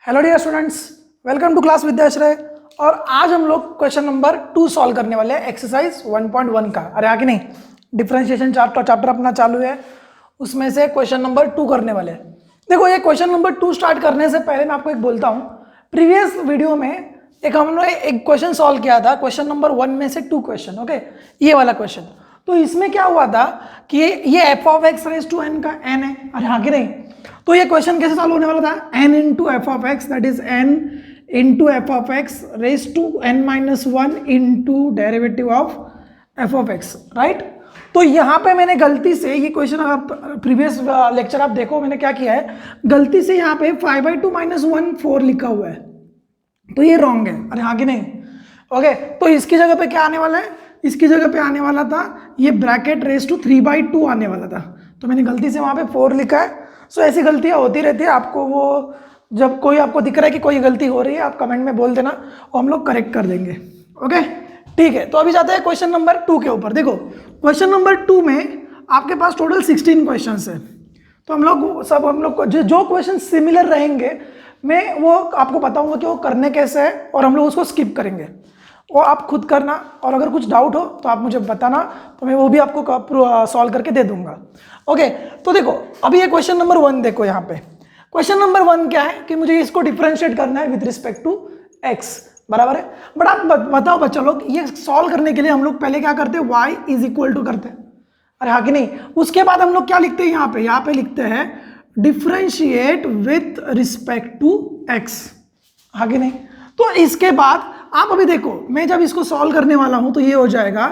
Hello dear students, welcome to class Vidyashray. और आज हम लोग क्वेश्चन नंबर 2 सॉल्व करने वाले हैं एक्सरसाइज 1.1 का। अरे आगे नहीं, डिफरेंशिएशन चैप्टर अपना चालू है, उसमें से क्वेश्चन नंबर 2 करने वाले हैं। देखो, ये क्वेश्चन नंबर 2 स्टार्ट करने से पहले मैं आपको एक बोलता हूँ। प्रीवियस वीडियो में हमने एक क्वेश्चन सॉल्व किया था, क्वेश्चन नंबर 1 में से 2 क्वेश्चन, ओके, ये वाला क्वेश्चन। तो इसमें क्या हुआ था कि ये f of x raise to n का एन है। अरे हाँ कि नहीं? तो ये क्वेश्चन कैसे सॉल्व होने वाला था? N into f of x, that is n into f of x raise to n minus 1 into derivative of f of x, right. तो यहाँ पे मैंने गलती से ये क्वेश्चन, अगर प्रीवियस लेक्चर आप देखो, मैंने क्या किया है, गलती से यहाँ पे 5/2 - 1 4 लिखा हुआ है, तो ये रॉन्ग है। अरे हाँ कि नहीं? ओके, तो इसकी जगह पे क्या आने वाला है? इसकी जगह पे आने वाला था ये ब्रैकेट रेज टू 3/2 आने वाला था, तो मैंने गलती से वहाँ पे 4 लिखा है। सो ऐसी गलतियाँ होती रहती है। आपको वो जब कोई आपको दिख रहा है कि कोई गलती हो रही है, आप कमेंट में बोल देना और हम लोग करेक्ट कर देंगे। ओके, ठीक है। तो अभी जाते हैं क्वेश्चन नंबर 2 के ऊपर। देखो, क्वेश्चन नंबर 2 में आपके पास टोटल 16 क्वेश्चन है। तो हम लोग को जो क्वेश्चन सिमिलर रहेंगे, मैं वो आपको बताऊंगा कि वो करने कैसे है, और हम लोग उसको स्किप करेंगे। वो आप खुद करना, और अगर कुछ डाउट हो तो आप मुझे बताना, तो मैं वो भी आपको सॉल्व करके दे दूंगा। ओके, तो देखो अभी ये क्वेश्चन नंबर 1 देखो। यहाँ पे क्वेश्चन नंबर 1 क्या है कि मुझे इसको डिफरेंशिएट करना है विद रिस्पेक्ट टू एक्स, बराबर है। बट आप बताओ बच्चा लोग, ये सॉल्व करने के लिए हम लोग पहले क्या करते हैं? y इज इक्वल टू करते हैं। अरे हाँ कि नहीं? उसके बाद हम लोग क्या लिखते हैं? यहाँ पे लिखते हैं differentiate with respect to x, हाँ कि नहीं? तो इसके बाद आप अभी देखो, मैं जब इसको सॉल्व करने वाला हूं तो ये हो जाएगा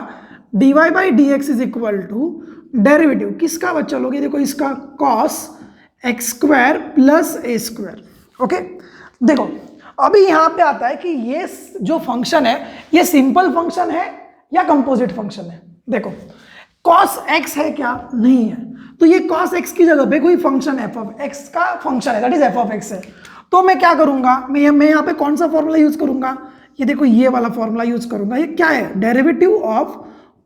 dy by d x is equal to derivative किसका बच्चा लोग? ये देखो, इसका cos x square plus a square. Okay, देखो अभी यहां पे आता है कि ये जो फंक्शन है, ये सिंपल फंक्शन है या कंपोजिट फंक्शन है। देखो, cos x है क्या? नहीं है। तो ये cos x की जगह पे कोई फंक्शन f ऑफ x का फंक्शन है, that is f of x है। तो मैं क्या करूंगा? मैं यहाँ पे कौन सा फॉर्मूला यूज करूंगा? ये देखो, ये वाला फॉर्मूला यूज करूंगा। ये क्या है? डेरिवेटिव ऑफ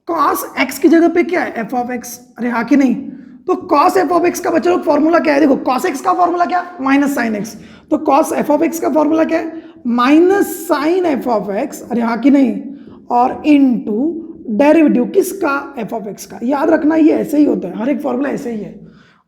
cos x की जगह पे क्या है? f of x। अरे हाँ कि नहीं? तो cos f ऑफ x का बच्चा लोग फॉर्मूला क्या है? देखो, cos x का फॉर्मूला क्या? Minus sine x। तो cos f ऑफ x का फॉर्मूला क्या है? Minus sine f of x। अरे हाँ कि नहीं? और इनटू डेरिवेटिव किसका? f ऑफ x का। याद रखना, ये ऐसे ही होता है, हर एक फॉर्मूला ऐसे ही है।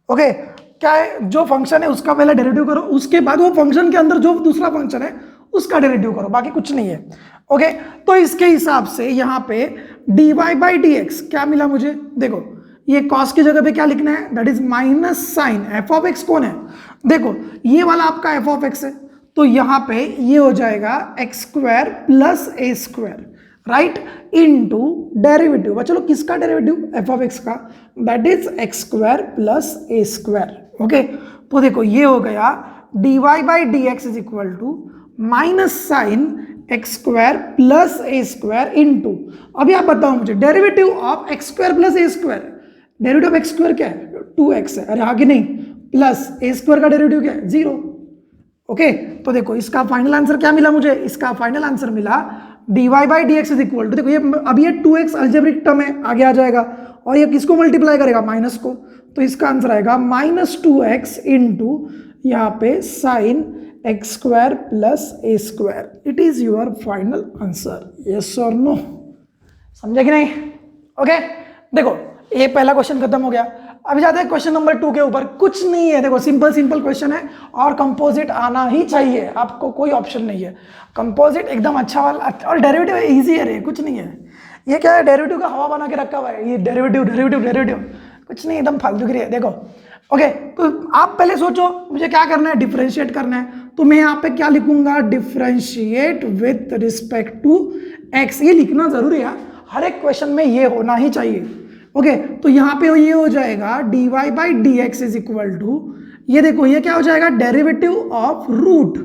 ओके, क्या है? जो फंक्शन है उसका पहले डेरिवेटिव करो, उसके बाद वो फंक्शन के अंदर जो दूसरा फंक्शन है उसका डेरिवेटिव करो, बाकी कुछ नहीं है। ओके, तो इसके हिसाब से यहाँ पे dy बाई डी एक्स क्या मिला मुझे? देखो, ये cos की जगह पे क्या लिखना है? That is minus sine f of x। कौन है? देखो, ये वाला आपका f ऑफ x है, तो यहाँ पे ये हो जाएगा x square plus a square, right, into derivative. चलो, किसका डेरिवेटिव? f ऑफ x का, that is x square plus a square. Okay, तो देखो ये हो गया dy by d x is equal to minus sine x square plus a square into, अभी आप बताओ मुझे, derivative of x square plus a square. Derivative of x square क्या है? 2x है। अरे आगे नहीं, प्लस ए स्क्वायर का डेरिवेटिव क्या है? 0। ओके, तो देखो इसका फाइनल आंसर क्या मिला मुझे? इसका फाइनल आंसर मिला dy by d x is equal to, देखो ये अभी ये 2x अलजेब्रिक टर्म है, आगे आ जाएगा, और ये किसको मल्टीप्लाई करेगा? माइनस को। तो इसका आंसर आएगा माइनस 2x इंटू यहाँ पे sign x square plus a square. It is your final answer, yes और नो? समझे कि नहीं? ओके, देखो ये पहला क्वेश्चन खत्म हो गया। अभी जाते हैं क्वेश्चन नंबर 2 के ऊपर। कुछ नहीं है, देखो सिंपल क्वेश्चन है, और कंपोजिट आना ही चाहिए आपको, कोई ऑप्शन नहीं है। कंपोजिट एकदम अच्छा वाला, और डेरिवेटिव इजी है रे, कुछ नहीं है। ये क्या है? डेरिवेटिव का हवा बना के रखा हुआ है, ये डेरिवेटिव कुछ नहीं, एकदम फालतूगिरी है। देखो, ओके, तो आप पहले सोचो मुझे क्या करना है? डिफरेंशिएट करना है। तो मैं यहाँ पे क्या लिखूंगा? Differentiate with respect to x. ये लिखना जरूरी है, हर एक क्वेश्चन में ये होना ही चाहिए। ओके, तो यहाँ पे ये हो जाएगा dy by d x is equal to, ये देखो ये क्या हो जाएगा? Derivative of root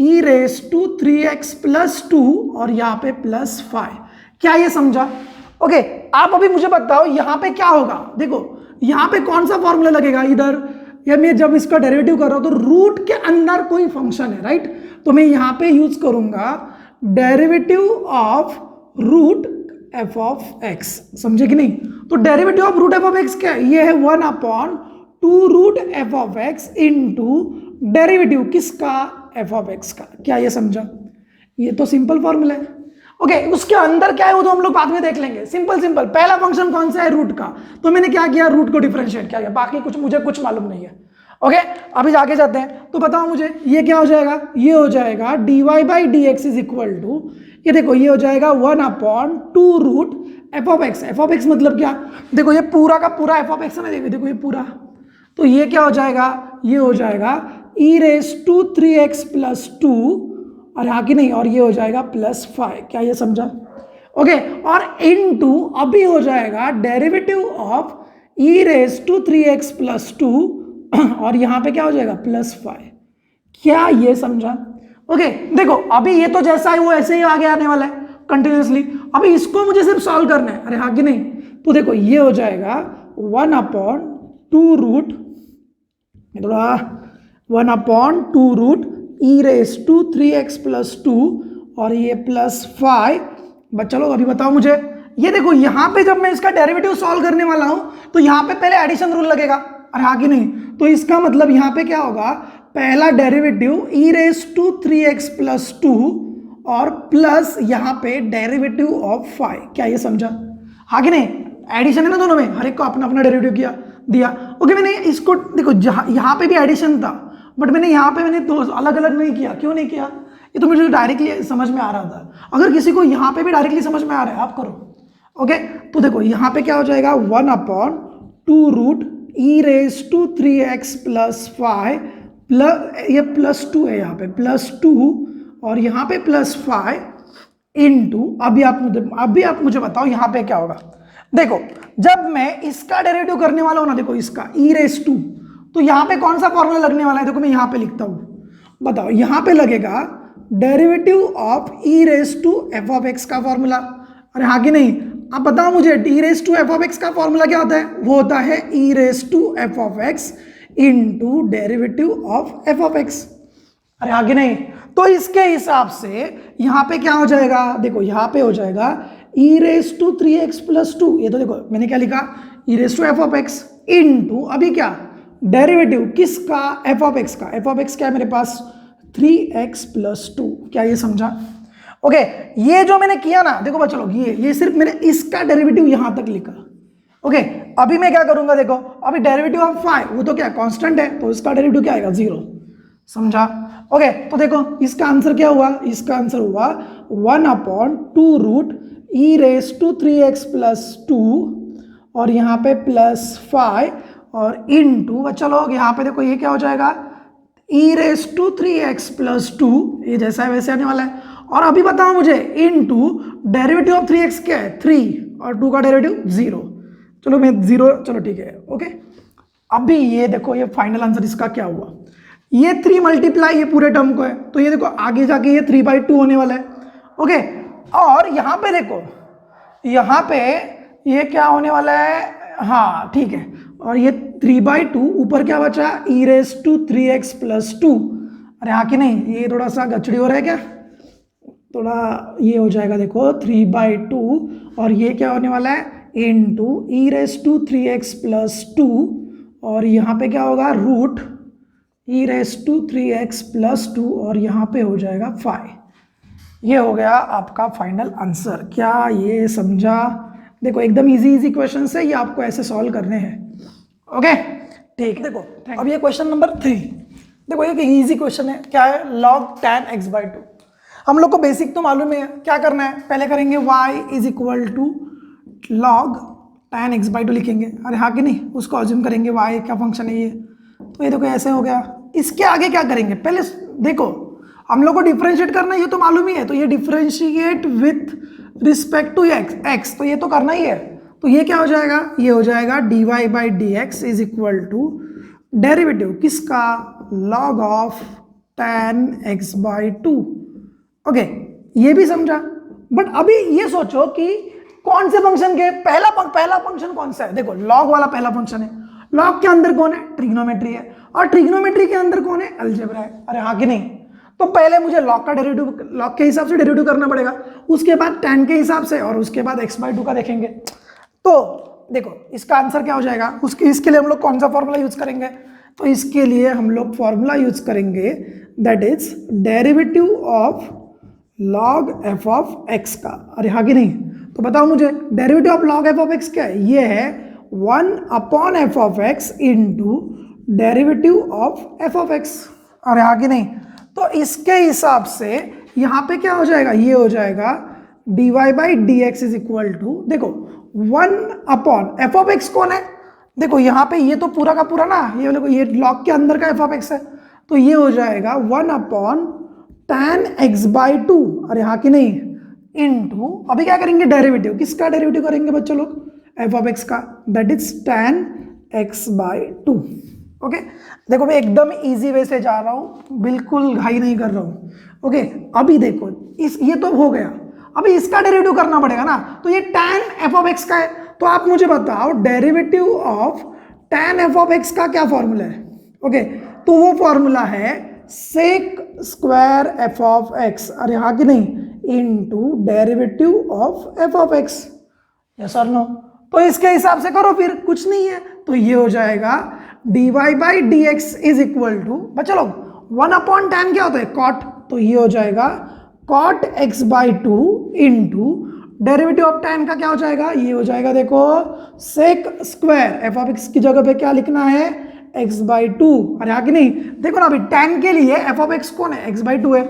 e raise to 3x plus 2 और यहाँ पे प्लस 5। क्या ये समझा? ओके, आप अभी मुझे बताओ यहाँ पे क्या होगा? देखो यहाँ पे कौन सा फॉर्मूला लगेगा? इधर या मैं जब इसका डेरिवेटिव कर रहा हूं तो रूट के अंदर कोई फंक्शन है, राइट? तो मैं यहाँ पे यूज करूंगा derivative of root f of x. समझे कि नहीं? तो derivative of root f of x क्या है? ये है 1/2 root f of x into derivative किसका? एफ ऑफ एक्स का। क्या ये समझा? ये तो सिंपल फॉर्मूला है। ओके, उसके अंदर क्या है वो तो हम लोग बाद में देख लेंगे। सिंपल सिंपल, पहला फंक्शन कौन सा है? रूट का। तो मैंने क्या किया, रूट को डिफरेंशिएट किया, बाकी कुछ मुझे कुछ मालूम नहीं है। ओके, अभी जाके जाते हैं। तो बताओ मुझे ये क्या हो जाएगा? ये हो जाएगा dy by d x is equal to, ये देखो ये हो जाएगा 1/2 root f of x. F of x मतलब क्या? देखो ये पूरा का पूरा एफ ऑफ एक्स है ना, देखो ये पूरा। तो ये क्या हो जाएगा? ये हो जाएगा e⁻³ प्लस 2, और आगे नहीं, और ये हो जाएगा +5। क्या ये समझा? ओके, और इनटू अभी हो जाएगा डेरिवेटिव ऑफ e⁻³ प्लस 2, और यहां पे क्या हो जाएगा +5। क्या ये समझा? ओके, देखो अभी ये तो जैसा है वो ऐसे ही आगे आने वाला है कंटिन्यूसली। अभी इसको मुझे सिर्फ सॉल्व करना है। अरे हाँ कि नहीं? तो देखो ये हो जाएगा 1/2 रूट, थोड़ा 1/2 रूट e⁻³ प्लस 2, और ये +5। बस चलो अभी बताओ मुझे, ये देखो यहाँ पे जब मैं इसका डेरिवेटिव सॉल्व करने वाला हूं तो यहाँ पे पहले एडिशन रूल लगेगा। अरे हाँ कि नहीं? तो इसका मतलब यहाँ पे क्या होगा, पहला डेरिवेटिव e⁻³ प्लस 2 और प्लस यहाँ पे डेरिवेटिव ऑफ 5। क्या ये समझा? हाँ कि नहीं? एडिशन है ना दोनों में, हर एक को अपना अपना डेरिवेटिव किया दिया। ओके, मैंने इसको देखो यहाँ पे भी एडिशन था, बट मैंने यहाँ पे मैंने दो अलग अलग नहीं किया। क्यों नहीं किया? ये तो मुझे डायरेक्टली समझ में आ रहा था। अगर किसी को यहाँ पे भी डायरेक्टली समझ में आ रहा है आप करो। ओके, तो देखो यहाँ पे क्या हो जाएगा 1/2 रूट e⁻³ प्लस 5 प्लस ये +2 है, यहाँ पे +2 और यहाँ पे +5 इंटू, अभी आप मुझे बताओ यहाँ पे क्या होगा। देखो जब मैं इसका डेरिवेटिव करने वाला हूं ना, देखो इसका e⁻², तो यहाँ पे कौन सा फॉर्मूला लगने वाला है? देखो मैं यहाँ पे लिखता हूं, बताओ यहाँ पे लगेगा derivative of e⁻f of x का फॉर्मूला। अरे हाँ कि नहीं? आप बताओ मुझे e⁻f ऑफ x का फॉर्मूला क्या होता है? वो होता है e⁻f of x into derivative of f of x। अरे हाँ कि नहीं? तो इसके हिसाब से यहाँ पे क्या हो जाएगा? देखो यहाँ पे हो जाएगा e⁻³ प्लस 2, ये तो देखो मैंने क्या लिखा, e⁻f ऑफ x इंटू अभी क्या डेरिवेटिव किसका? f ऑफ x का। f ऑफ x क्या है मेरे पास? 3x plus 2। क्या ये समझा? ओके, ये जो मैंने किया ना, देखो बच्चों लोग ये सिर्फ मैंने इसका डेरिवेटिव यहां तक लिखा। ओके, अभी मैं क्या करूंगा, देखो अभी डेरिवेटिव ऑफ 5 वो तो क्या कांस्टेंट है, तो इसका डेरिवेटिव क्या आएगा? 0। समझा? ओके, तो देखो इसका आंसर क्या हुआ? इसका आंसर हुआ 1/2 रूट e⁻³ प्लस 2 और यहाँ पे +5 और इनटू, चलो यहाँ पे देखो ये क्या हो जाएगा e⁻³ प्लस 2, ये जैसा है वैसे आने वाला है। और अभी बताओ मुझे इनटू डेरिवेटिव ऑफ 3x क्या है? 3 और 2 का डेरिवेटिव 0। चलो मैं 0, चलो ठीक है। ओके, अभी ये देखो ये फाइनल आंसर इसका क्या हुआ, ये 3 मल्टीप्लाई ये पूरे टर्म को है, तो ये देखो आगे जाके ये 3/2 होने वाला है। ओके, और यहाँ पे देखो यहाँ पे ये क्या होने वाला है? हाँ ठीक है, और ये 3/2 ऊपर क्या बचा? e⁻³ plus 2। अरे हाँ कि नहीं? ये थोड़ा सा गचड़ी हो रहा है क्या? थोड़ा ये हो जाएगा, देखो 3/2 और ये क्या होने वाला है? इंटू e⁻³ प्लस 2 और यहाँ पे क्या होगा? रूट e⁻³ प्लस 2 और यहाँ पे हो जाएगा 5। ये हो गया आपका फाइनल आंसर। क्या ये समझा? देखो एकदम इजी क्वेश्चन है, ये आपको ऐसे सॉल्व करने हैं। ओके ठीक, देखो अब ये क्वेश्चन नंबर 3, देखो ये इजी क्वेश्चन है। क्या है? log tan x/2। हम लोग को बेसिक तो मालूम है क्या करना है। पहले करेंगे y is equal to log tan x/2 लिखेंगे। अरे हाँ कि नहीं? उसको अज्यूम करेंगे y का फंक्शन है ये, तो ये देखो ऐसे हो गया। इसके आगे क्या करेंगे? पहले देखो हम लोग को डिफरेंशिएट करना है, ये तो मालूम ही है, तो ये differentiate with respect to x, तो ये तो करना ही है। तो ये क्या हो जाएगा? ये हो जाएगा dy by d x is equal to derivative किसका? log of tan x/2। Okay, ये भी समझा। बट अभी ये सोचो कि कौन से फंक्शन के पहला फंक्शन कौन सा है? देखो log वाला पहला फंक्शन है। log के अंदर कौन है? ट्रिग्नोमेट्री है, और ट्रिग्नोमेट्री के अंदर कौन है? अलजेब्रा है। अरे हाँ कि नहीं? तो पहले मुझे log का डेरिवेटिव, log के हिसाब से डेरिवेटिव करना पड़ेगा, उसके बाद tan के हिसाब से, और उसके बाद x/2 का देखेंगे। तो देखो इसका आंसर क्या हो जाएगा? इसके लिए हम लोग कौन सा फॉर्मूला यूज करेंगे? तो इसके लिए हम लोग फॉर्मूला यूज करेंगे that is derivative of log f of x का। अरे हाँ कि नहीं? तो बताओ मुझे derivative of log f of x क्या है? ये है 1/f of x into derivative of f of x। अरे हाँ कि नहीं? तो इसके हिसाब से यहाँ पे क्या हो जाएगा? ये हो जाएगा dy by d x is equal to, देखो 1/f ऑफ x कौन है? देखो यहाँ पे ये तो पूरा का पूरा ना, ये देखो ये log के अंदर का f ऑफ x है, तो ये हो जाएगा 1/tan x बाई 2। अरे हाँ कि नहीं? इनटू अभी क्या करेंगे? डेरिवेटिव किसका डेरिवेटिव करेंगे बच्चों लोग? f ऑफ x का, that is tan x by 2। Okay देखो मैं एकदम इजी वे से जा रहा हूँ, बिल्कुल घाई नहीं कर रहा हूँ। ओके अभी देखो ये तो हो गया, अभी इसका डेरिवेटिव करना पड़ेगा ना, तो ये tan f ऑफ x का है, तो आप मुझे बताओ derivative of tan f of x का क्या फॉर्मूला है? ओके तो वो फॉर्मूला है sec square f of x, अरे हाँ कि नहीं, into derivative of f of x। Yes और नो? तो इसके हिसाब से करो, फिर कुछ नहीं है, तो ये हो जाएगा dy by d x is equal to, बच्चा लोग 1/tan क्या होता है? cot, तो ये हो जाएगा cot x by 2 into derivative of tan का क्या हो जाएगा? ये हो जाएगा देखो sec square f of x की जगह पे क्या लिखना है? x by 2। अरे हाँ कि नहीं? देखो ना अभी tan के लिए f ऑफ x कौन है? x बाई 2 है,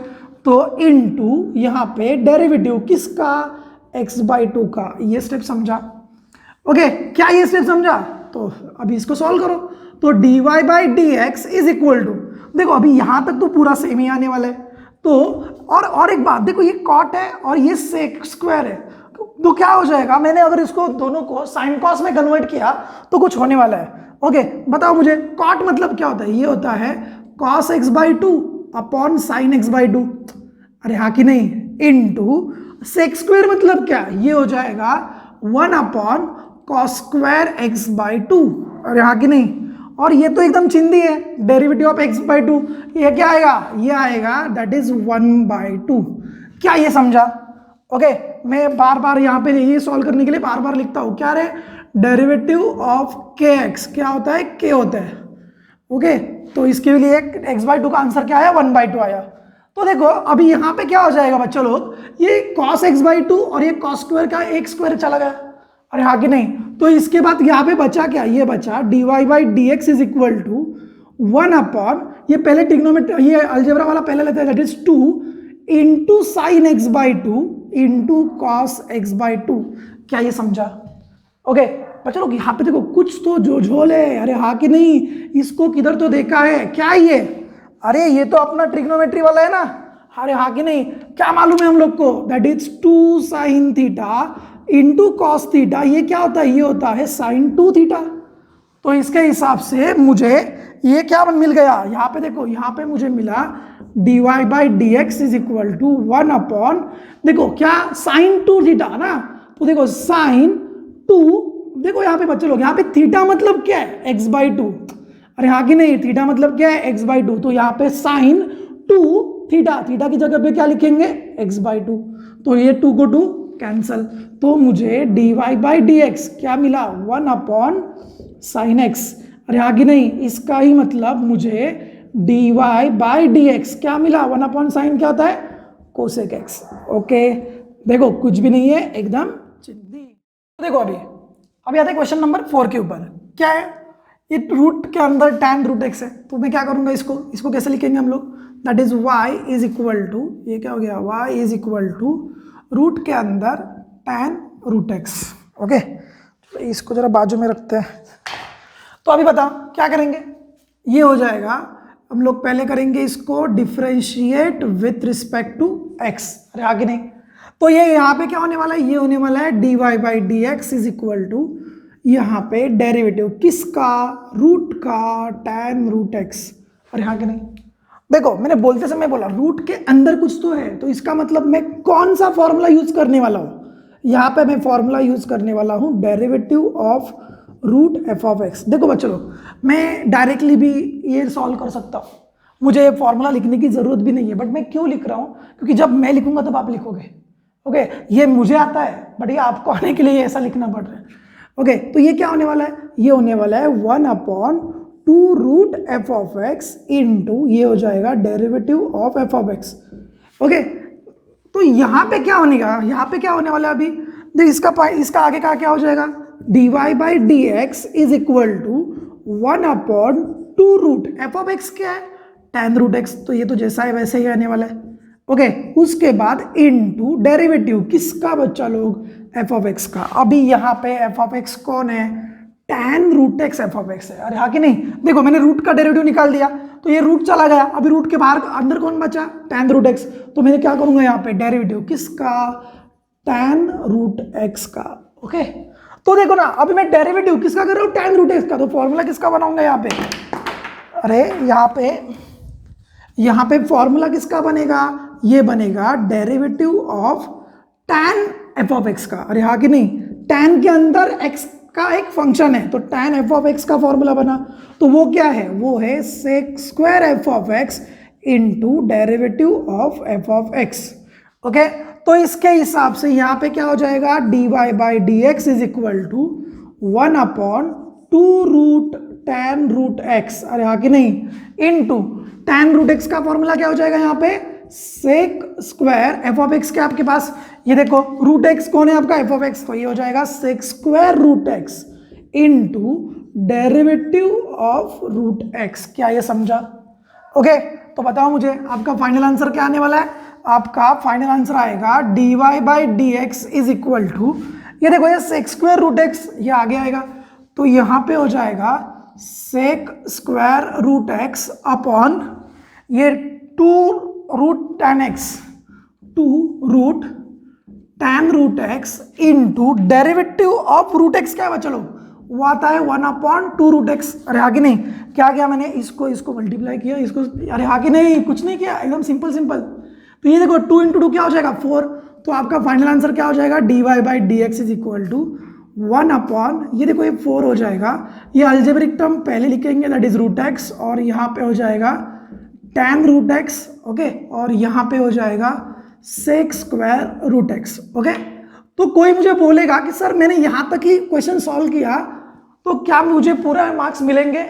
तो इनटू यहाँ पे डेरिवेटिव किसका? x बाई 2 का। ये स्टेप समझा? ओके क्या ये स्टेप समझा? तो अभी इसको सॉल्व करो, तो dy by d x is equal to, देखो अभी यहां तक तो पूरा सेम ही आने वाला है, तो और एक बात देखो, ये कॉट है और ये सेक स्क्वायर है, तो क्या हो जाएगा? मैंने अगर इसको दोनों को साइन कॉस में कन्वर्ट किया तो कुछ होने वाला है। ओके बताओ मुझे कॉट मतलब क्या होता है? ये होता है cos x by 2 upon sine x by 2। अरे हाँ कि नहीं? इनटू सेक स्क्वायर मतलब क्या? ये हो जाएगा 1/cos स्क्वायर एक्स बाई 2। अरे हाँ कि नहीं? और ये तो एकदम चिंदी है, डेरिवेटिव ऑफ x बाई 2, ये क्या आएगा? ये आएगा दैट इज 1/2। क्या ये समझा? ओके मैं बार बार यहाँ पे ये सॉल्व करने के लिए बार बार लिखता हूँ, क्या रे? डेरिवेटिव ऑफ kx क्या होता है? k होता है। ओके तो इसके लिए x बाई 2 का आंसर क्या आया? 1/2 आया। तो देखो अभी यहाँ पे क्या हो जाएगा बच्चों लोग, ये cos x बाई 2 और ये cos स्क्वायर का एक स्क्वायर चला गया। अरे हाँ कि नहीं? तो इसके बाद यहाँ पे बचा क्या? ये बचा dy by d x is equal to 1/, ये पहले ट्रिग्नोमेट्री ये अलजेब्रा वाला पहले लेते हैं, that is 2 into sine x by 2 into cos x by 2। क्या ये समझा? ओके बच्चों लोग यहाँ पे देखो कुछ तो जो झोल है। अरे हाँ कि नहीं? इसको किधर तो देखा है क्या ये? अरे ये तो अपना ट्रिग्नोमेट्री वाला है ना। अरे हाँ कि नहीं? क्या मालूम है हम लोग को? That is 2 sine theta into cos theta. ये क्या होता है? ये होता है साइन 2 थीटा। तो इसके हिसाब से मुझे ये क्या मिल गया? यहाँ पे देखो, यहाँ पे मुझे मिला dy by d x is equal to 1/, देखो क्या साइन 2 थीटा ना, तो देखो साइन 2, देखो यहाँ पे बच्चे लोग, यहाँ पे थीटा मतलब क्या है? x by 2। अरे हाँ कि नहीं? थीटा मतलब क्या है? x by 2। तो यहाँ पे साइन 2 थीटा, थीटा की जगह पे क्या लिखेंगे? x by 2। तो ये 2 को 2 कैंसल, तो मुझे dy बाई डी एक्स क्या मिला? 1/, साइन एक्स। अरे हाँ कि नहीं? इसका ही मतलब मुझे dy बाई डी एक्स क्या मिला? 1/, साइन क्या होता है? Cosec x. ओके देखो कुछ भी नहीं है, एकदम चिंदी। देखो अभी आते हैं क्वेश्चन नंबर 4 के ऊपर। क्या है? ये रूट के अंदर tan रूट एक्स है, तो मैं क्या करूंगा? इसको कैसे लिखेंगे हम लोग? That is y is equal to, ये क्या हो गया? y is equal to root के अंदर tan रूट एक्स। ओके तो इसको जरा बाजू में रखते हैं। तो अभी बताओ क्या करेंगे? ये हो जाएगा, हम लोग पहले करेंगे इसको differentiate with respect to x। अरे आगे नहीं? तो ये यहाँ पे क्या होने वाला है? ये होने वाला है dy by d x is equal to, यहाँ पे डेरिवेटिव किसका? रूट का tan रूट एक्स। अरे हाँ कि नहीं? देखो मैंने बोलते समय बोला रूट के अंदर कुछ तो है, तो इसका मतलब मैं कौन सा फॉर्मूला यूज करने वाला हूँ? यहाँ पे मैं फॉर्मूला यूज करने वाला हूँ derivative of root f of x. देखो बच्चों लोग, मैं डायरेक्टली भी ये सॉल्व कर सकता हूँ, मुझे फॉर्मूला लिखने की जरूरत भी नहीं है, बट मैं क्यों लिख रहा हूँ? क्योंकि जब मैं लिखूंगा तब आप लिखोगे। ओके ये मुझे आता है, बट ये आपको आने के लिए ऐसा लिखना पड़ रहा है। ओके तो ये क्या होने वाला है? ये होने वाला है 1/2 two root f of x into ये हो जाएगा derivative of f of x. Okay, तो यहाँ पे क्या होने का, यहाँ पे क्या होने वाला है अभी देख, इसका आगे का क्या हो जाएगा, d y by d x is equal to 1/2 root f of x क्या है, tan रूट एक्स, तो ये तो जैसा है वैसे ही आने वाला है। ओके, उसके बाद इनटू डेरिवेटिव किसका बच्चा लोग, एफ ऑफ एक्स का। अभी यहाँ पे एफ ऑफ एक्स कौन है, tan root x f of x है। अरे हाँ कि नहीं, देखो मैंने रूट का डेरिवेटिव निकाल दिया तो ये रूट चला गया, अभी रूट के बाहर अंदर कौन बचा, tan रूट एक्स। तो मैं क्या करूंगा यहाँ पे डेरिवेटिव किसका, tan रूट एक्स का। ओके, तो देखो ना अभी मैं डेरिवेटिव किसका कर रहा हूँ, tan रूट एक्स का, तो फॉर्मूला किसका बनाऊंगा यहाँ पे, अरे यहाँ पे फॉर्मूला किसका बनेगा, ये बनेगा derivative of tan f of x का। अरे हाँ कि नहीं, tan के अंदर x का एक फंक्शन है तो tan एफ ऑफ एक्स का फॉर्मूला बना, तो वो क्या है, वो है sec square f of x into derivative of f of x. Okay, तो इसके हिसाब से यहाँ पे क्या हो जाएगा, d y by d x is equal to 1/2 root tan root x. अरे हाँ कि नहीं, इनटू tan रूट एक्स का फॉर्मूला क्या हो जाएगा यहाँ पे, sec square f of x के आपके पास, ये देखो रूट एक्स कौन है आपका, एफ ऑफ एक्स, तो ये हो जाएगा sec square root x into derivative of root x. क्या ये समझा? ओके, तो बताओ मुझे आपका फाइनल आंसर क्या आने वाला है, आपका फाइनल आंसर आएगा d y by d x is equal to, ये देखो ये सेक स्क्वायर रूट एक्स ये आगे आएगा, तो यहाँ पे हो जाएगा sec square root x upon ये 2 root tan x, 2 root tan root x into derivative of root x क्या है बच्चा लोग, वो आता है 1/2 रूट एक्स। अरे आगे नहीं, क्या किया मैंने, इसको मल्टीप्लाई किया, इसको, अरे आगे नहीं कुछ नहीं किया, एकदम सिंपल। तो ये देखो 2 × 2 क्या हो जाएगा 4, तो आपका फाइनल आंसर क्या हो जाएगा, d y by d x is equal to 1/, ये देखो ये 4 हो जाएगा, ये अलजेब्रिक टर्म पहले लिखेंगे दैट इज रूट एक्स, और यहाँ पे हो जाएगा tan रूट एक्स। ओके, और यहाँ पे हो जाएगा sec square root x. Okay, तो कोई मुझे बोलेगा कि सर मैंने यहाँ तक ही क्वेश्चन सॉल्व किया तो क्या मुझे पूरा मार्क्स मिलेंगे,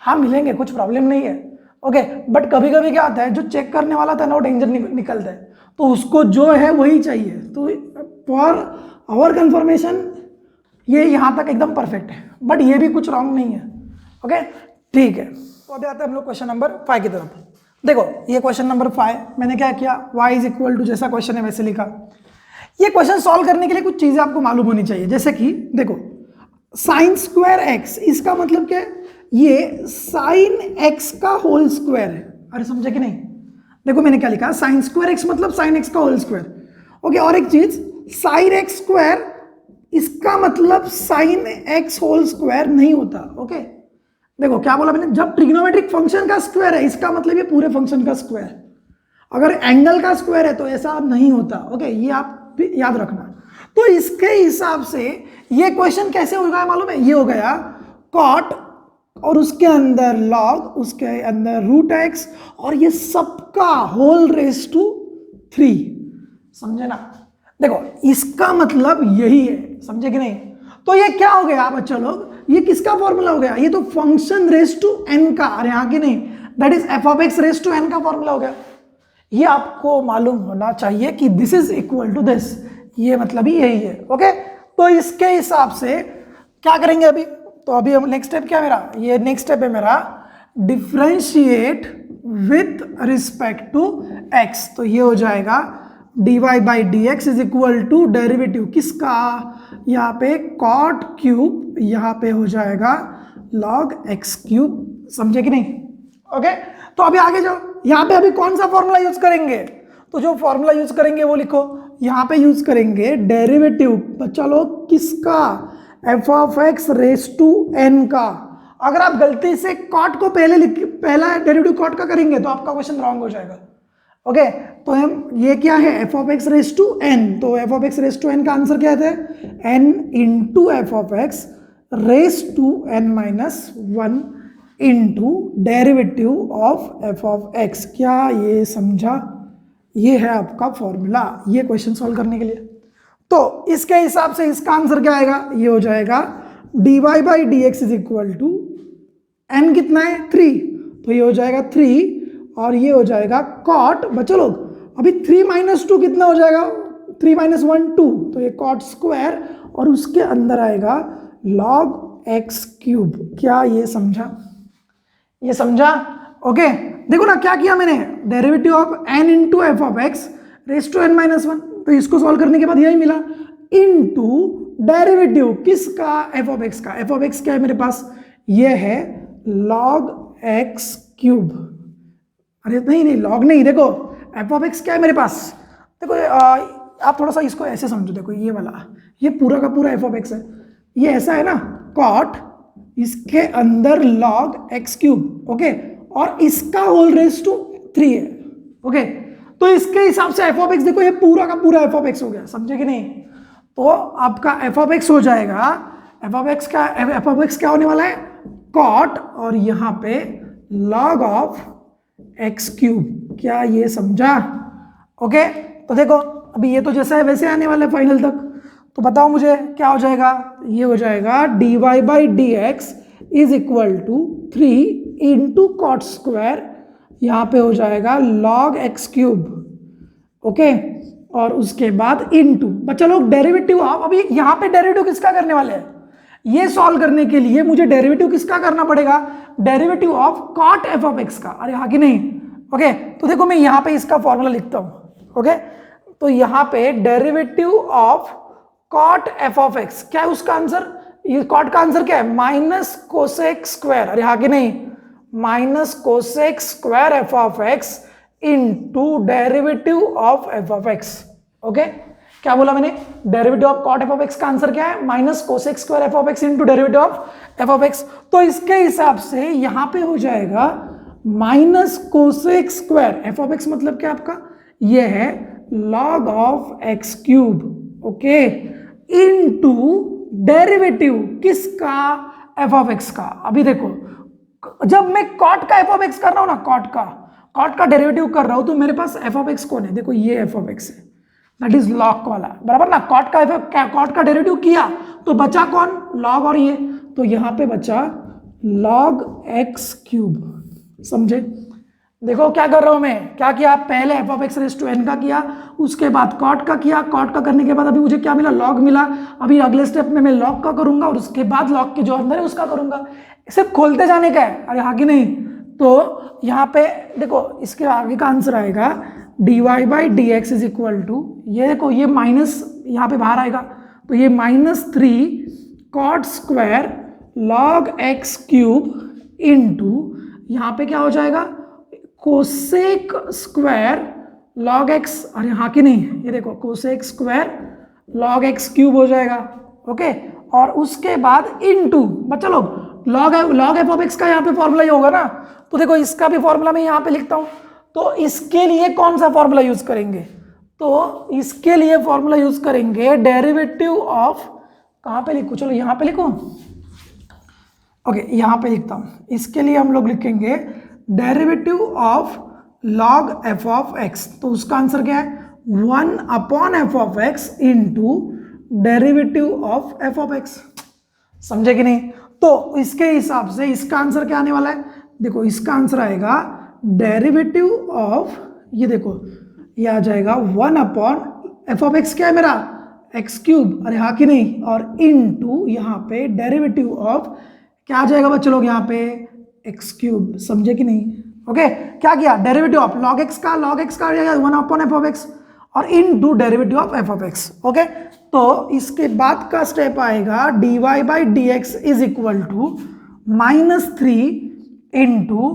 हाँ मिलेंगे, कुछ प्रॉब्लम नहीं है। ओके, बट कभी कभी क्या आता है, जो चेक करने वाला था ना वो डेंजर निकलता है, तो उसको जो है वही चाहिए। तो फॉर आवर कंफर्मेशन ये यहाँ तक एकदम परफेक्ट है, बट ये भी कुछ रॉन्ग नहीं है। ओके, ठीक है, तो अभी आते हैं हम लोग क्वेश्चन नंबर 5 की तरफ। देखो ये क्वेश्चन नंबर 5 मैंने क्या किया, y इज इक्वल टू जैसा क्वेश्चन है वैसे लिखा। ये क्वेश्चन सॉल्व करने के लिए कुछ चीजें आपको मालूम होनी चाहिए, जैसे कि देखो साइन स्क्वायर एक्स, इसका मतलब क्या है, ये साइन एक्स का होल स्क्वायर है। अरे समझे कि नहीं, देखो मैंने क्या लिखा, साइन स्क्वायर एक्स मतलब साइन एक्स का होल स्क्वायर। ओके, और एक चीज साइन एक्स स्क्वायर, इसका मतलब साइन एक्स होल स्क्वायर नहीं होता। ओके, देखो क्या बोला मैंने, जब ट्रिग्नोमेट्रिक फंक्शन का स्क्वायर है इसका मतलब ये पूरे फंक्शन का स्क्वायर, अगर एंगल का स्क्वायर है तो ऐसा नहीं होता। ओके, ये आप भी याद रखना। तो इसके हिसाब से ये क्वेश्चन कैसे हो गया मालूम है, ये हो गया कॉट और उसके अंदर लॉग, उसके अंदर रूट एक्स, और ये सबका होल रेस टू 3। समझे ना, देखो इसका मतलब यही है, समझे कि नहीं। तो ये क्या हो गया बच्चों लोग, ये किसका फॉर्मूला हो गया, ये तो फंक्शन रेस टू n का, अरे हाँ कि नहीं, that is f of x raise to n का फॉर्मूला हो गया। ये आपको मालूम होना चाहिए कि this is equal to this, ये मतलब ही यही है। ओके, तो इसके हिसाब से क्या करेंगे अभी, तो अभी हम नेक्स्ट स्टेप क्या मेरा, ये नेक्स्ट स्टेप है मेरा differentiate with respect to x, तो ये हो जाएगा d y by d x is equal to derivative किसका, यहाँ पे कॉट क्यूब, यहाँ पे हो जाएगा लॉग एक्स क्यूब। समझे कि नहीं। ओके, तो अभी आगे जाओ, यहाँ पे अभी कौन सा फॉर्मूला यूज करेंगे, तो जो फॉर्मूला यूज करेंगे वो लिखो, यहाँ पे यूज करेंगे डेरिवेटिव बच्चा लोग किसका, f of x raise to n का। अगर आप गलती से कॉट को पहला डेरिवेटिव कॉट का करेंगे तो आपका क्वेश्चन रॉन्ग हो जाएगा। ओके, तो हम ये क्या है, f of x raise to n, तो f of x raise to n का आंसर क्या है, n into f of x raise to n-1 into derivative of f of x. क्या ये समझा, ये है आपका फॉर्मूला ये क्वेश्चन सॉल्व करने के लिए। तो इसके हिसाब से इसका आंसर क्या आएगा, ये हो जाएगा d y by d x is equal to n कितना है 3, तो ये हो जाएगा 3 और ये हो जाएगा कॉट, बच्चों लोग अभी 3 - 2 कितना हो जाएगा, 3 - 1 2, तो ये कॉट स्क्वायर और उसके अंदर आएगा log x क्यूब। क्या ये समझा, ये समझा? ओके देखो ना क्या किया मैंने, derivative of n into f of x raise to n - 1, तो इसको सॉल्व करने के बाद यही मिला, इनटू डेरिवेटिव किसका, एफ ऑफ एक्स का। एफ ऑफ एक्स क्या है मेरे पास, ये है log x क्यूब। अरे नहीं log नहीं, देखो एफ ऑफ एक्स क्या है मेरे पास, देखो आप थोड़ा सा इसको ऐसे समझो, देखो ये वाला, ये पूरा का पूरा एफ ऑफ एक्स है, ये ऐसा है ना कॉट, इसके अंदर log x क्यूब, ओके, और इसका होल रेस टू 3 है, ओके। तो इसके हिसाब से एफ ऑफ एक्स देखो ये पूरा का पूरा एफ ऑफ एक्स हो गया, समझे कि नहीं? तो आपका एफ ऑफ एक्स हो जाएगा, एफ ऑफ एक्स क्या होने वाला है, कॉट और यहां पे log ऑफ x क्यूब। क्या ये समझा? ओके तो देखो अभी ये तो जैसा है वैसे आने वाला है फाइनल तक, तो बताओ मुझे क्या हो जाएगा, ये हो जाएगा dy by d x is equal to 3 into cot square, यहाँ पे हो जाएगा log x क्यूब, ओके, और उसके बाद इनटू, बच्चा लोग डेरिवेटिव आप अभी यहाँ पे डेरिवेटिव किसका करने वाले हैं, ये सॉल्व करने के लिए मुझे डेरिवेटिव किसका करना पड़ेगा, derivative of cot f of x का। अरे हाँ कि नहीं? ओके तो देखो मैं यहाँ पे इसका फॉर्मूला लिखता हूँ, ओके, तो यहाँ पे derivative of cot f of x क्या है उसका आंसर, ये कॉट का आंसर क्या है, माइनस कोसेक स्क्वायर, अरे हाँ कि नहीं, minus cosec square f of x into derivative of f of x. Okay क्या बोला मैंने, derivative of cot f of x का आंसर क्या है, minus cosec square f of x into derivative of f of x. तो इसके हिसाब से यहां पे हो जाएगा minus cosec square f of x, मतलब क्या आपका, ये है log of x cube, okay, into derivative किसका, एफ ऑफ एक्स का। अभी देखो जब मैं कॉट का एफ ऑफ एक्स कर रहा हूं ना, कॉट का डेरिवेटिव कर रहा हूं, तो मेरे पास एफ ऑफ एक्स कौन है, देखो ये एफ ऑफ एक्स है, दैट इज log वाला, बराबर ना, कॉट का डेरिवेटिव किया तो बचा कौन, log, और ये तो यहां पे बचा log एक्स क्यूब। समझे? देखो क्या कर रहा हूं मैं, क्या किया, पहले f of x raise to n का किया, उसके बाद कॉट का किया, कॉट का करने के बाद अभी मुझे क्या मिला, log मिला। अभी अगले स्टेप में मैं log का करूंगा और उसके बाद log के जो अंदर है उसका करूंगा, सिर्फ खोलते जाने का है। अरे हाँ कि नहीं? तो यहाँ पे देखो इसके आगे का आंसर आएगा dy by d x is equal to, ये देखो ये माइनस यहाँ पे बाहर आएगा, तो ये -3 cot square log x cube into यहाँ पे क्या हो जाएगा, कोसेक स्क्वायर log एक्स, अरे हाँ कि नहीं, ये देखो cosec square log x cube हो जाएगा, ओके, और उसके बाद इनटू, बच्चा लोग log एफ ऑफ एक्स का यहाँ पे फॉर्मूला ही होगा ना, तो देखो इसका भी फॉर्मूला मैं यहाँ पे लिखता हूँ। तो इसके लिए कौन सा फॉर्मूला यूज करेंगे, तो इसके लिए फॉर्मूला यूज करेंगे डेरिवेटिव ऑफ, कहाँ पे लिखूं, चलो यहाँ पे लिखूं, ओके यहाँ पे लिखता हूँ। इसके लिए हम लोग लिखेंगे derivative of log F of x, तो उसका आंसर क्या है, 1 upon f of x into derivative of f of x. समझे कि नहीं? तो इसके हिसाब से इसका आंसर क्या आने वाला है, देखो इसका आंसर आएगा डेरिवेटिव ऑफ, ये देखो ये आ जाएगा 1 अपॉन एफ ऑफ एक्स क्या है मेरा, एक्स क्यूब, अरे हाँ कि नहीं, और इनटू यहाँ पे डेरिवेटिव ऑफ क्या आ जाएगा बच्चे लोग, यहाँ पे एक्स क्यूब। समझे कि नहीं? ओके क्या किया, डेरिवेटिव ऑफ log एक्स का आ जाएगा 1 अपॉन एफ ऑफ एक्स और into derivative of f of x. Okay तो इसके बाद का स्टेप आएगा dy by d x is equal to -3 into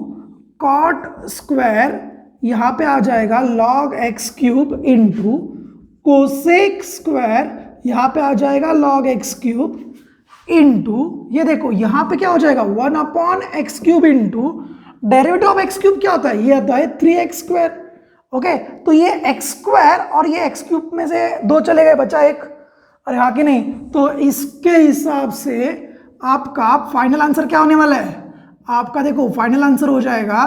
cot square, यहाँ पे आ जाएगा log x cube into cosec square, यहाँ पे आ जाएगा log एक्स क्यूब इंटू, ये देखो यहाँ पे क्या हो जाएगा 1 upon x cube into derivative of x cube क्या होता है, ये आता है 3x स्क्वायर। ओके तो ये एक्स स्क्वायर और ये एक्स क्यूब में से 2 चले गए, बचा 1, अरे हाँ कि नहीं? तो इसके हिसाब से आपका फाइनल आंसर क्या होने वाला है, आपका देखो फाइनल आंसर हो जाएगा,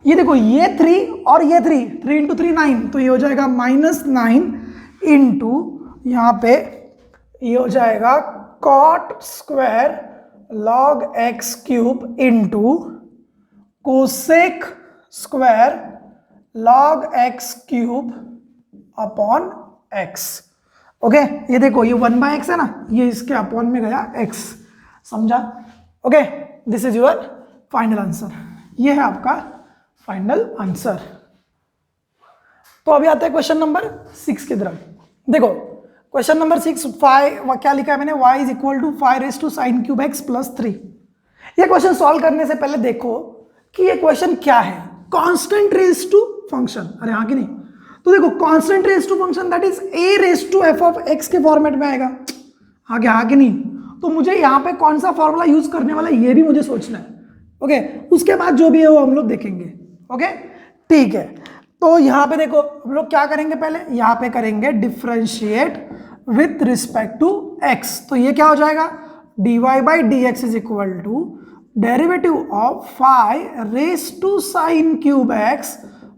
ये देखो ये 3 और ये 3 इंटू 3 9, तो ये हो जाएगा -9 इंटू यहाँ पे ये हो जाएगा cot square log x cube into cosec square log x cube upon x। Okay, ये देखो ये 1/x है ना, ये इसके अपॉन में गया x, समझा? Okay, this is your final answer. ये है आपका फाइनल आंसर। तो अभी आता है क्वेश्चन नंबर 6 की तरफ। देखो क्वेश्चन नंबर 6, क्या लिखा है मैंने, y is equal to 5 raise to sine cube x plus 3। ये क्वेश्चन सॉल्व करने से पहले देखो कि ये क्वेश्चन क्या है, कांस्टेंट रेज टू फंक्शन, अरे हाँ कि नहीं? तो देखो constant raise to function that is a raise to f of x के फॉर्मेट में आएगा, आगे हाँ कि नहीं? तो मुझे यहाँ पे कौन सा फॉर्मूला यूज करने वाला है ये भी मुझे सोचना है। ओके, उसके बाद जो भी है वो हम लोग देखेंगे। ओके, ठीक है। तो यहाँ पे देखो हम लोग क्या करेंगे, पहले यहाँ पे करेंगे differentiate with respect to x। तो ये क्या हो जाएगा, dy by d x is equal to derivative of 5 raise to sine cube x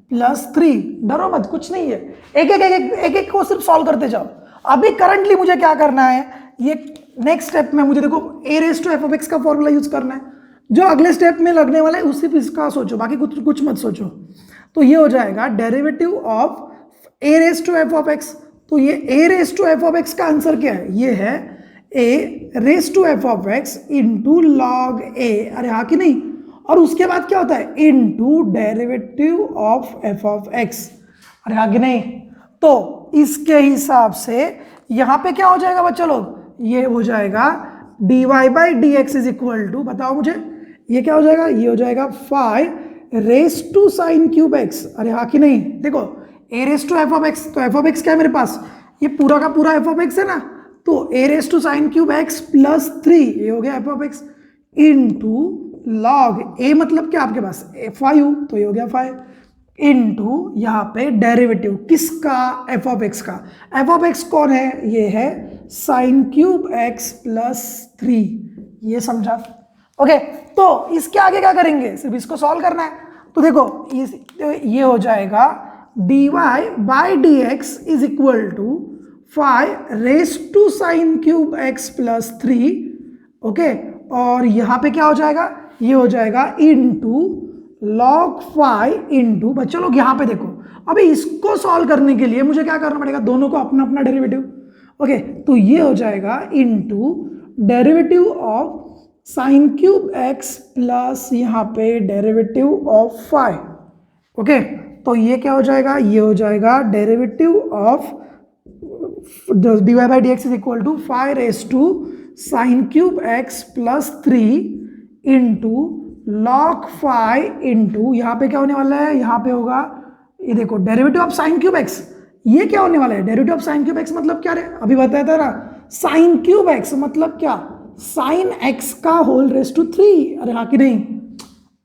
plus 3। डरो मत, कुछ नहीं है, एक को सिर्फ सॉल्व करते जाओ। अभी करंटली मुझे क्या करना है, ये नेक्स्ट स्टेप में मुझे देखो a raise to f of x का फॉर्मूला यूज करना है। जो अगले स्टेप में लगने वाला है उसी इसका सोचो, बाकी कुछ मत सोचो। तो ये हो जाएगा derivative of a raise to f of x. तो ये a raise to f of x का आंसर क्या है, ये है a raise to f of x into log a, अरे हाँ कि नहीं? और उसके बाद क्या होता है, into derivative of f of x, अरे हाँ कि नहीं? तो इसके हिसाब से यहां पे क्या हो जाएगा बच्चा लोग, ये हो जाएगा dy by d x is equal to, बताओ मुझे ये क्या हो जाएगा, ये हो जाएगा 5 raise to sine cube x, अरे हाँ कि नहीं? देखो a raise to f of x, तो एफ ऑफ एक्स क्या है मेरे पास, ये पूरा का पूरा एफ ऑफ एक्स है ना, तो a raise to sine cube x plus 3, ये हो गया f of x into log a मतलब क्या आपके पास 5, तो ये हो गया 5 इंटू यहाँ पे डेरिवेटिव किसका, एफ ऑफ एक्स का। एफ ऑफ एक्स कौन है, ये है साइन क्यूब एक्स प्लस 3, ये समझा? ओके, तो इसके आगे क्या करेंगे, सिर्फ इसको सॉल्व करना है। तो देखो ये हो जाएगा dy by d x is equal to 5 raise to sine cube x plus 3। ओके, और यहाँ पे क्या हो जाएगा, ये हो जाएगा इंटू log 5 इंटू, बच्चों लोग यहाँ पे देखो, अभी इसको सॉल्व करने के लिए मुझे क्या करना पड़ेगा, दोनों को अपना अपना डेरिवेटिव। ओके, तो ये हो जाएगा into derivative of sign cube x plus यहाँ पे डेरिवेटिव ऑफ 5। ओके, तो ये क्या हो जाएगा, ये हो जाएगा derivative of dy by d x is equal to 5 raise to sine cube x plus 3 into log 5 into यहाँ पे क्या होने वाला है, यहाँ पे होगा ये देखो derivative of sign cube x. ये क्या होने वाला है, derivative of sign cube x मतलब क्या रे, अभी बताया था ना, साइन क्यूब एक्स मतलब क्या, साइन एक्स का होल रेज टू 3, अरे हाँ कि नहीं?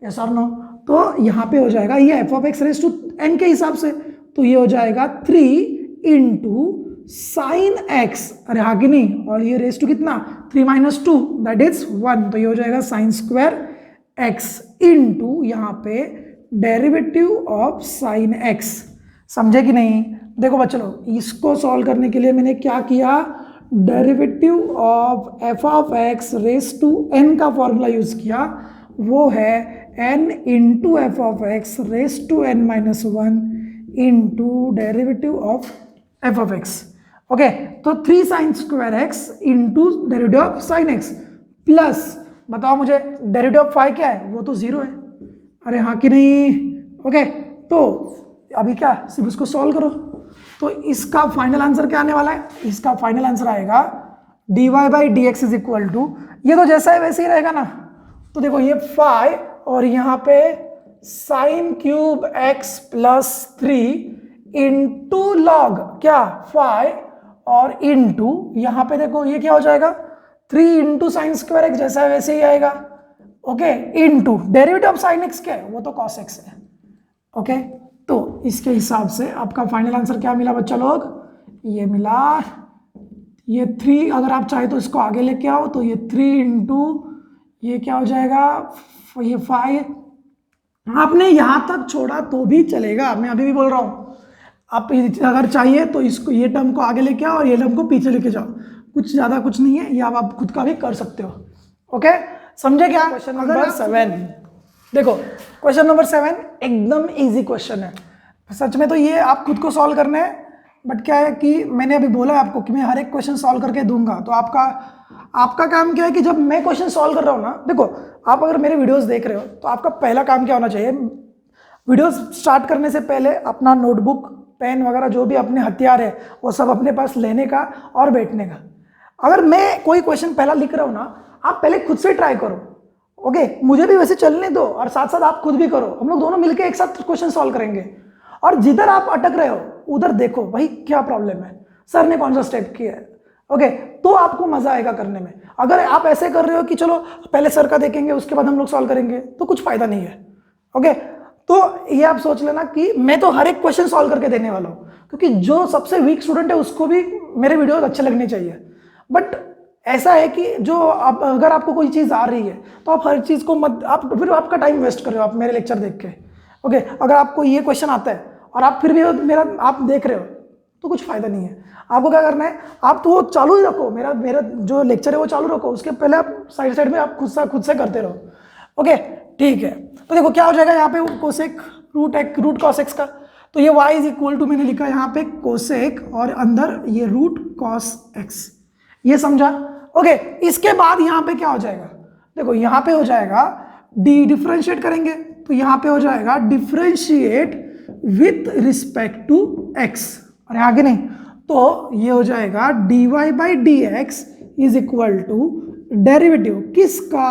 यस और नो? तो यहाँ पे हो जाएगा ये f of x raise to n के हिसाब से, तो ये हो जाएगा 3 इंटू साइन एक्स, अरे हाँ कि नहीं? और ये रेज टू कितना, 3 माइनस 2 दैट इज 1, तो ये हो जाएगा साइन स्क्वायर x इंटू यहाँ पे डेरिवेटिव ऑफ साइन x। समझे कि नहीं? देखो बच्चों लोग, इसको सॉल्व करने के लिए मैंने क्या किया, derivative of f of x raise to n का फॉर्मूला यूज किया, वो है n into f of x raise to n minus 1 into derivative of f of x. Okay, तो 3 sine square x into derivative of sine x plus, बताओ मुझे derivative of 5 क्या है, वो तो 0 है, अरे हाँ कि नहीं? ओके, तो अभी क्या, सिर्फ इसको सॉल्व करो। तो इसका फाइनल आंसर क्या आने वाला है, इसका फाइनल आंसर आएगा dy by d x is equal to, ये तो जैसा है वैसे ही रहेगा ना, तो देखो ये 5 और यहाँ पे sign cube x plus 3 into log क्या 5 और इंटू यहाँ पे देखो ये क्या हो जाएगा 3 इंटू साइन स्क्वायर एक्स, जैसा है वैसे ही आएगा। Okay, into derivative of sine x क्या है, वो तो कॉस एक्स है। ओके, तो इसके हिसाब से आपका फाइनल आंसर क्या मिला बच्चा लोग, ये मिला, ये 3, अगर आप चाहे तो इसको आगे लेके आओ, तो ये 3 इंटू ये क्या हो जाएगा, ये 5। आपने यहाँ तक छोड़ा तो भी चलेगा, मैं अभी भी बोल रहा हूँ, आप अगर चाहिए तो इसको, ये टर्म को आगे लेके आओ और ये टर्म को पीछे लेके जाओ, कुछ ज़्यादा कुछ नहीं है, ये आप खुद का भी कर सकते हो। ओके, समझे क्या? क्वेश्चन नंबर 7 देखो, क्वेश्चन नंबर 7 एकदम इजी क्वेश्चन है। सच में तो ये आप खुद को सॉल्व करने हैं, बट क्या है कि मैंने अभी बोला है आपको कि मैं हर एक क्वेश्चन सॉल्व करके दूंगा। तो आपका काम क्या है कि जब मैं क्वेश्चन सॉल्व कर रहा हूँ ना, देखो आप अगर मेरे वीडियोस देख रहे हो तो आपका पहला काम क्या होना चाहिए, वीडियोस स्टार्ट करने से पहले अपना नोटबुक, पेन वगैरह जो भी अपने हथियार है वो सब अपने पास लेने का और बैठने का। अगर मैं कोई क्वेश्चन पहला लिख रहा हूँ ना, आप पहले खुद से ट्राई करो, ओके? मुझे भी वैसे चलने दो और साथ साथ आप खुद भी करो, हम लोग दोनों मिलकर एक साथ क्वेश्चन सॉल्व करेंगे। और जिधर आप अटक रहे हो उधर देखो भाई क्या प्रॉब्लम है, सर ने कौन सा स्टेप किया है, ओके? तो आपको मजा आएगा करने में। अगर आप ऐसे कर रहे हो कि चलो पहले सर का देखेंगे उसके बाद हम लोग सॉल्व करेंगे, तो कुछ फायदा नहीं है, ओके? तो ये आप सोच लेना कि मैं तो हर एक क्वेश्चन सॉल्व करके देने वाला हूँ, क्योंकि जो सबसे वीक स्टूडेंट है उसको भी मेरे वीडियोस अच्छे लगने चाहिए। बट ऐसा है कि जो अगर आपको कोई चीज़ आ रही है तो आप हर चीज़ को मत, आप फिर आपका टाइम वेस्ट कर रहे हो आप मेरे लेक्चर देख के, ओके? अगर आपको ये क्वेश्चन आता है और आप फिर भी मेरा आप देख रहे हो तो कुछ फायदा नहीं है। आपको क्या करना है, आप तो वो चालू ही रखो, मेरा जो लेक्चर है वो चालू रखो, उसके पहले आप साइड में आप खुद से करते रहो, ओके? ठीक है, तो देखो क्या हो जाएगा यहाँ पे, कोसेक रूट कॉस एक्स का, तो ये y इज इक्वल टू, मैंने लिखा यहाँ पे कोसेक और अंदर ये रूट कॉस एक्स, ये समझा, ओके? इसके बाद यहाँ पे क्या हो जाएगा, देखो यहाँ पे हो जाएगा डिफरेंशिएट करेंगे, तो यहाँ पे हो जाएगा differentiate with respect to x, अरे आगे नहीं, तो ये हो जाएगा dy by d x is equal to derivative किसका,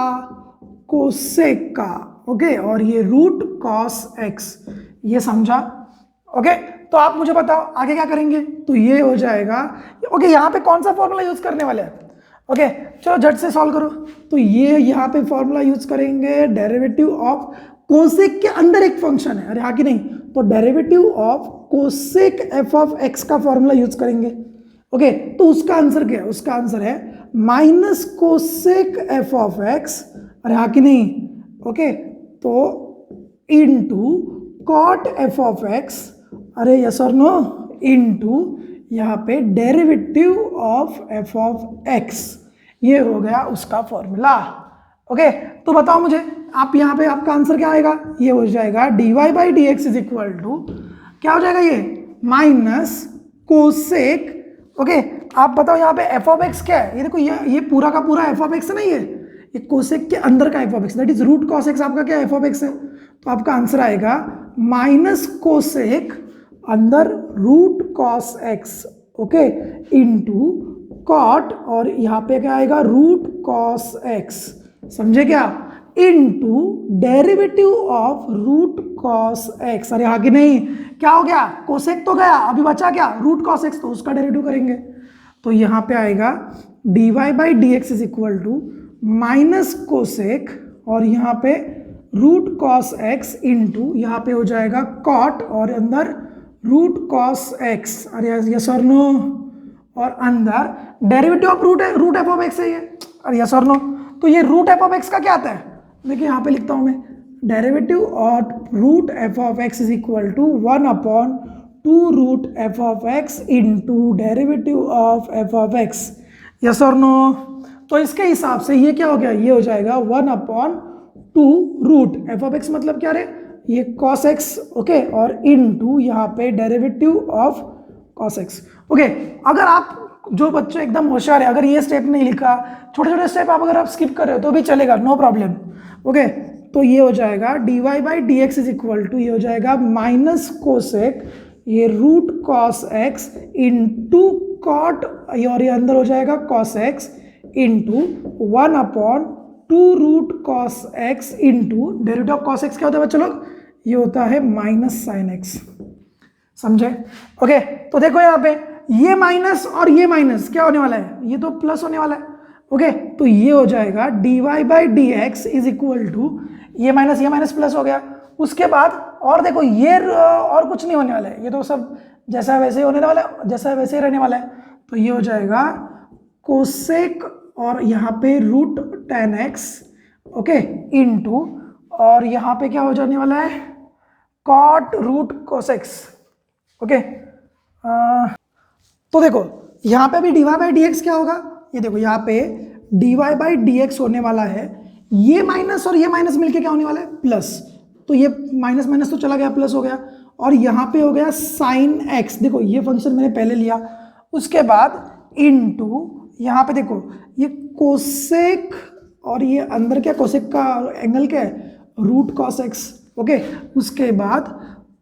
कोसेक का, ओके? और ये रूट कॉस एक्स, ये समझा, ओके? तो आप मुझे बताओ आगे क्या करेंगे, तो ये हो जाएगा, ओके? यहाँ पे कौन सा फॉर्मूला यूज करने वाले हैं, ओके? चलो झट से सॉल्व करो, तो ये यहाँ पे फॉर्मूला यूज करेंगे डेरिवेटिव ऑफ कोसेक के अंदर एक फंक्शन है, अरे हाँ कि नहीं, तो derivative of cosec f of x का फॉर्मूला यूज करेंगे, ओके? तो उसका आंसर क्या है, उसका आंसर है minus cosec f of x, अरे हाँ कि नहीं, ओके? तो into cot f of x, अरे यस और नो, इनटू यहाँ पे derivative of f of x, ये हो गया उसका फॉर्मूला, ओके? तो बताओ मुझे, आप यहाँ पे आपका आंसर क्या आएगा, ये हो जाएगा dy by d x is equal to क्या हो जाएगा, ये माइनस कोसेक, ओके? आप बताओ यहाँ पे एफ ऑफ एक्स क्या है, ये देखो ये पूरा का पूरा एफ ऑफ एक्स है ना, ये कोसेक के अंदर का f of x, that is root cos x, आपका क्या एफ ऑफ एक्स है, तो आपका आंसर आएगा माइनस कोसेक अंदर root cos x, okay? Into cot, और यहाँ पे क्या आएगा, रूट कॉस एक्स, समझे क्या, into derivative of root cos x, अरे आगे नहीं, क्या हो गया, कोसेक तो गया, अभी बचा क्या, रूट कॉस एक्स, तो उसका डेरिवेटिव करेंगे, तो यहाँ पे आएगा dy by d x is equal to minus cosec और यहाँ पे रूट कॉस एक्स इंटू यहाँ पे हो जाएगा कॉट और अंदर रूट कॉस एक्स, अरे यस और नो, और अंदर derivative of root f of x है ये, अरे यस और नो, तो ये रूट एफ ऑफ एक्स का क्या आता है, देखिए यहाँ पे लिखता हूँ मैं, derivative of root f of x is equal to 1/2 root f of x into derivative of f of x, yes और नो? तो इसके हिसाब से ये क्या हो गया, ये हो जाएगा 1/2 रूट एफ ऑफ एक्स, मतलब क्या रे, ये कॉस एक्स, ओके? और इनटू यहाँ पे derivative of cos x, okay? अगर आप जो बच्चे एकदम होशियार है, अगर ये स्टेप नहीं लिखा, छोटे छोटे स्टेप आप अगर आप स्किप कर रहे हो तो भी चलेगा, नो प्रॉब्लम, ओके? तो ये हो जाएगा dy by d x is equal to, ये हो जाएगा माइनस कोसेक, ये root cos x into cot, और ये अंदर हो जाएगा cos x into 1/2 root cos x into derivative of cos x क्या होता है बच्चों लोग, ये होता है माइनस साइन एक्स, समझे? ओके? तो देखो यहाँ पे ये माइनस और ये माइनस क्या होने वाला है, ये तो प्लस होने वाला है, ओके? तो ये हो जाएगा dy by d x is equal to, ये माइनस प्लस हो गया, उसके बाद और देखो ये और कुछ नहीं होने वाला है, ये तो सब जैसा वैसे ही होने वाला है, जैसा वैसे ही रहने वाला है, तो ये हो जाएगा कोसेक और यहाँ पे root tan x, okay? Into और यहाँ पे क्या हो जाने वाला है, कॉट रूट कोसेक्स, ओके? तो देखो यहाँ पे भी dy बाई डी एक्स क्या होगा, ये देखो यहाँ पे dy बाई डी एक्स होने वाला है, ये माइनस और ये माइनस मिलके क्या होने वाला है, प्लस। तो ये माइनस माइनस तो चला गया, प्लस हो गया, और यहाँ पे हो गया साइन एक्स। देखो ये फंक्शन मैंने पहले लिया, उसके बाद इनटू यहाँ पे देखो ये कोसेक, और ये अंदर क्या, कोसेक का एंगल क्या है, रूट कॉस एक्स। ओके, उसके बाद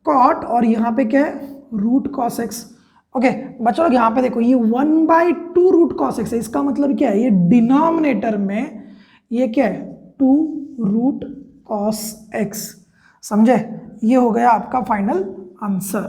कॉट, और यहाँ पे क्या है, रूट कॉस एक्स। ओके बच्चों लोग, यहाँ पे देखो ये 1/2 रूट कॉस एक्स है, इसका मतलब क्या है, ये डिनोमिनेटर में ये क्या है, 2 रूट कॉस एक्स। समझे? ये हो गया आपका फाइनल आंसर।